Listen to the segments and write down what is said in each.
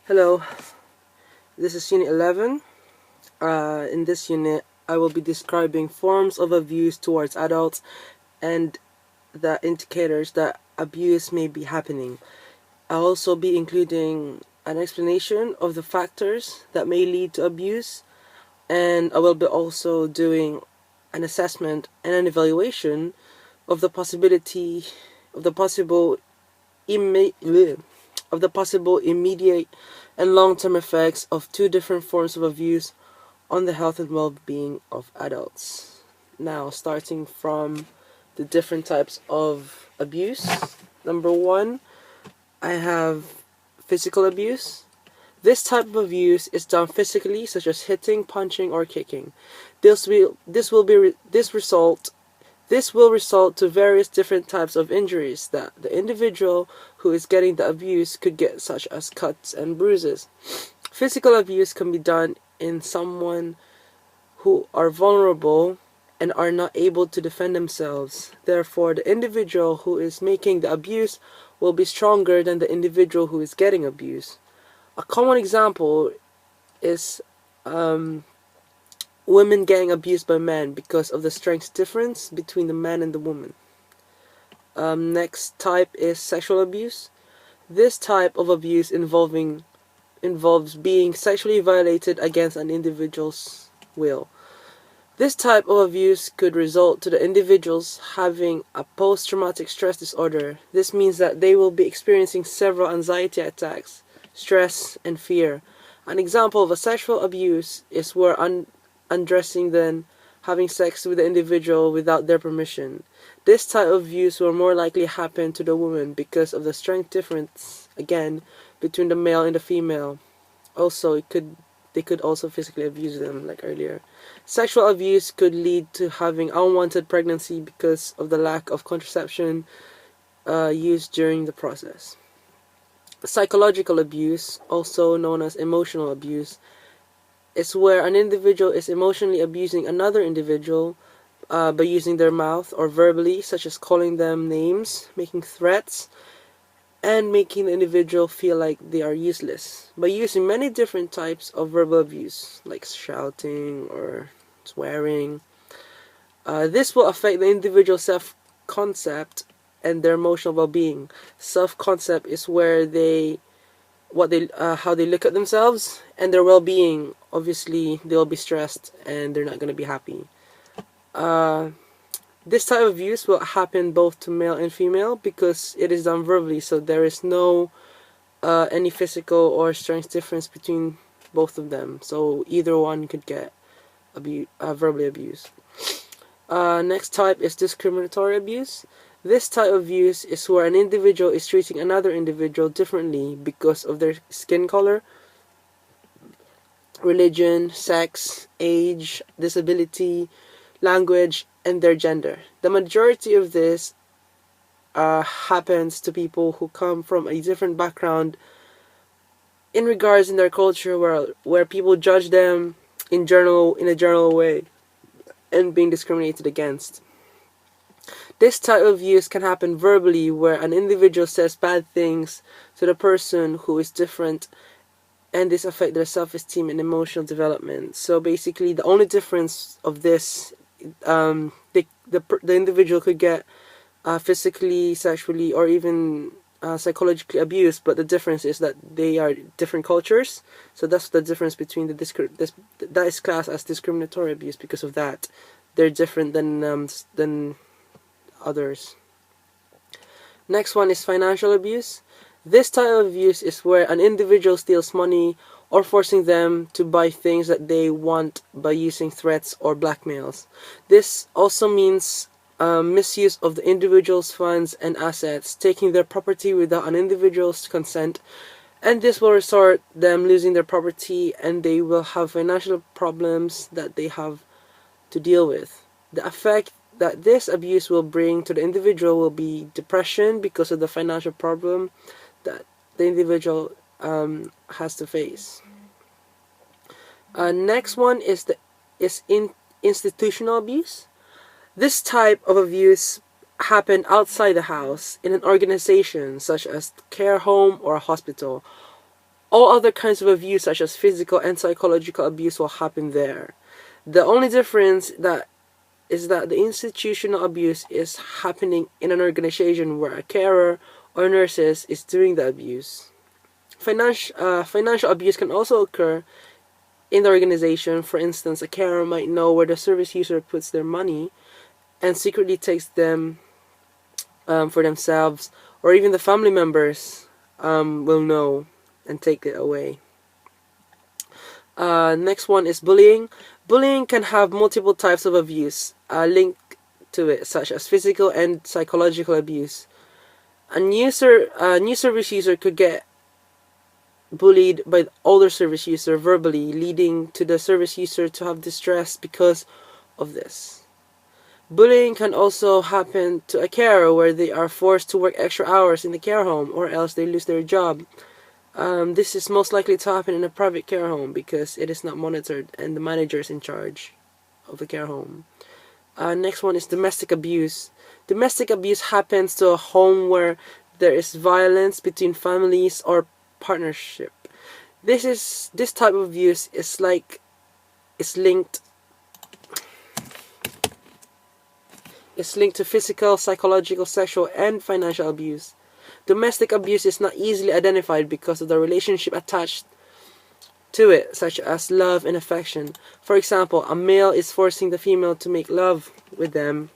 Hello, this is Unit 11. In this unit, I will be describing forms of abuse towards adults and the indicators that abuse may be happening. I'll also be including an explanation of the factors that may lead to abuse, and I will be also doing an assessment and an evaluation of the possibility of the possible imme- of the possible immediate and long-term effects of two different forms of abuse on the health and well-being of adults. Now, starting from the different types of abuse. Number one, I have physical abuse. This type of abuse is done physically, such as hitting, punching, or kicking. This will result to various different types of injuries that the individual who is getting the abuse could get, such as cuts and bruises. Physical abuse can be done in someone who are vulnerable and are not able to defend themselves. Therefore, the individual who is making the abuse will be stronger than the individual who is getting abuse. A common example is women getting abused by men because of the strength difference between the man and the woman. Next type is sexual abuse. This type of abuse involves being sexually violated against an individual's will. This type of abuse could result to the individuals having a post-traumatic stress disorder. This means that they will be experiencing several anxiety attacks, stress, and fear. An example of a sexual abuse is where undressing then having sex with the individual without their permission. This type of abuse will more likely happen to the woman because of the strength difference, again, between the male and the female. Also, they could also physically abuse them, like earlier. Sexual abuse could lead to having unwanted pregnancy because of the lack of contraception used during the process. Psychological abuse, also known as emotional abuse, is where an individual is emotionally abusing another individual by using their mouth or verbally, such as calling them names, making threats, and making the individual feel like they are useless by using many different types of verbal abuse, like shouting or swearing. This will affect the individual's self-concept and their emotional well-being. Self-concept is where how they look at themselves, and their well-being. Obviously, they'll be stressed and they're not going to be happy. This type of abuse will happen both to male and female because it is done verbally, so there is no any physical or strength difference between both of them. So either one could get verbally abused. Next type is discriminatory abuse. This type of abuse is where an individual is treating another individual differently because of their skin color, religion, sex, age, disability, language, and their gender. The majority of this happens to people who come from a different background in regards in their culture where people judge them in a general way and being discriminated against. This type of abuse can happen verbally where an individual says bad things to the person who is different, and this affects their self-esteem and emotional development. So basically, the only difference of this, the individual could get physically, sexually, or even psychologically abused, but the difference is that they are different cultures. So that's the difference between that is classed as discriminatory abuse because of that. They're different than others. Next one is financial abuse. This type of abuse is where an individual steals money or forcing them to buy things that they want by using threats or blackmails. This also means misuse of the individual's funds and assets, taking their property without an individual's consent, and this will result them losing their property, and they will have financial problems that they have to deal with. The effect that this abuse will bring to the individual will be depression because of the financial problem that the individual has to face. Next one is institutional abuse. This type of abuse happen outside the house in an organization such as care home or a hospital. all other kinds of abuse, such as physical and psychological abuse, will happen there. The only difference that is that the institutional abuse is happening in an organization where a carer or nurses is doing the abuse. Financial abuse can also occur in the organization. For instance, a carer might know where the service user puts their money and secretly takes them for themselves, or even the family members will know and take it away. Next one is bullying. Bullying can have multiple types of abuse linked to it, such as physical and psychological abuse. A new service user could get bullied by the older service user verbally, leading to the service user to have distress because of this. Bullying can also happen to a carer where they are forced to work extra hours in the care home, or else they lose their job. This is most likely to happen in a private care home because it is not monitored and the manager is in charge of the care home. Next one is domestic abuse. Domestic abuse happens to a home where there is violence between families or partnership. This type of abuse is linked to physical, psychological, sexual, and financial abuse. Domestic abuse is not easily identified because of the relationship attached to it, such as love and affection. For example, a male is forcing the female to make love with them,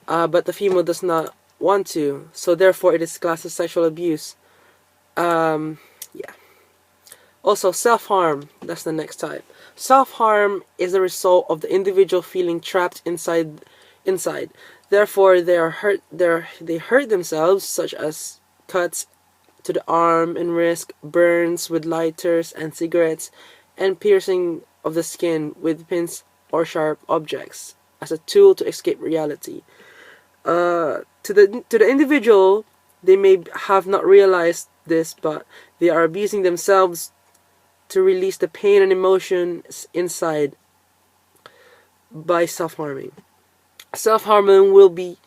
but the female does not want to, so therefore it is classed as sexual abuse. Also, self-harm, that's the next type. Self-harm is the result of the individual feeling trapped inside. Therefore, they hurt themselves, such as cuts to the arm and wrist, burns with lighters and cigarettes, and piercing of the skin with pins or sharp objects as a tool to escape reality. To the individual, they may have not realized this, but they are abusing themselves to release the pain and emotions inside by self-harming. Self-harming will be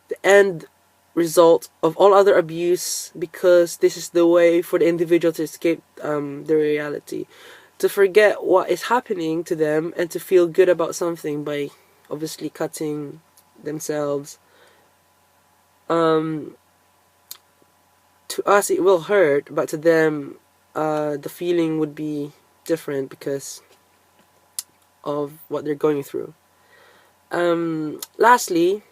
the end result of all other abuse because this is the way for the individual to escape their reality, to forget what is happening to them and to feel good about something by obviously cutting themselves. To us it will hurt, but to them the feeling would be different because of what they're going through. Lastly,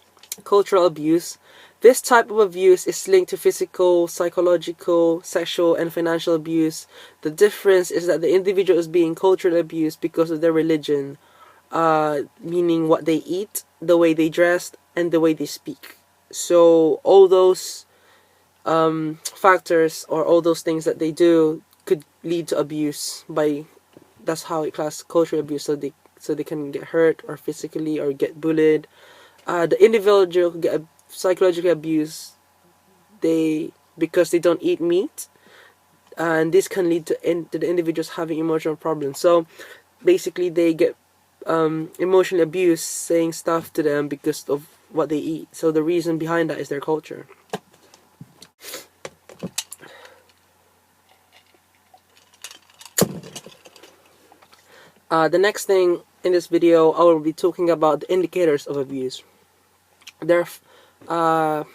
cultural abuse. This type of abuse is linked to physical, psychological, sexual, and financial abuse. The difference is that the individual is being culturally abused because of their religion, meaning what they eat, the way they dress, and the way they speak. So all those factors or all those things that they do could lead to abuse. That's how it class cultural abuse. So they can get hurt or physically or get bullied. The individual could get psychologically abused because they don't eat meat, and this can lead to the individuals having emotional problems. So basically they get emotionally abused, saying stuff to them because of what they eat. So the reason behind that is their culture. The next thing in this video, I will be talking about the indicators of abuse. There are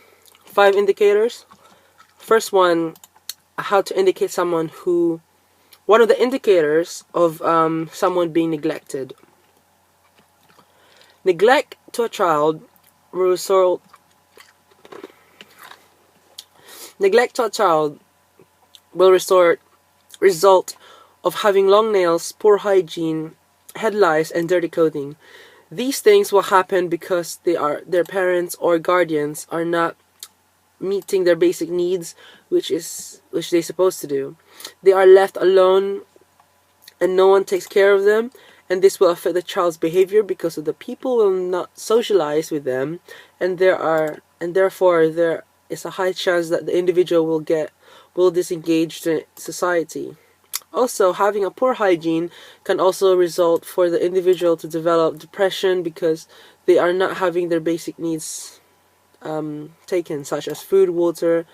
5 indicators. First one, how to indicate someone who... One of the indicators of someone being neglected. Neglect to a child will result... Neglect to a child will result of having long nails, poor hygiene, head lice, and dirty clothing. These things will happen because their parents or guardians are not meeting their basic needs, which they're supposed to do. They are left alone and no one takes care of them, and this will affect the child's behavior because of the people will not socialize with them, and therefore there is a high chance that the individual will disengage to society. Also, having a poor hygiene can also result for the individual to develop depression because they are not having their basic needs taken, such as food, water,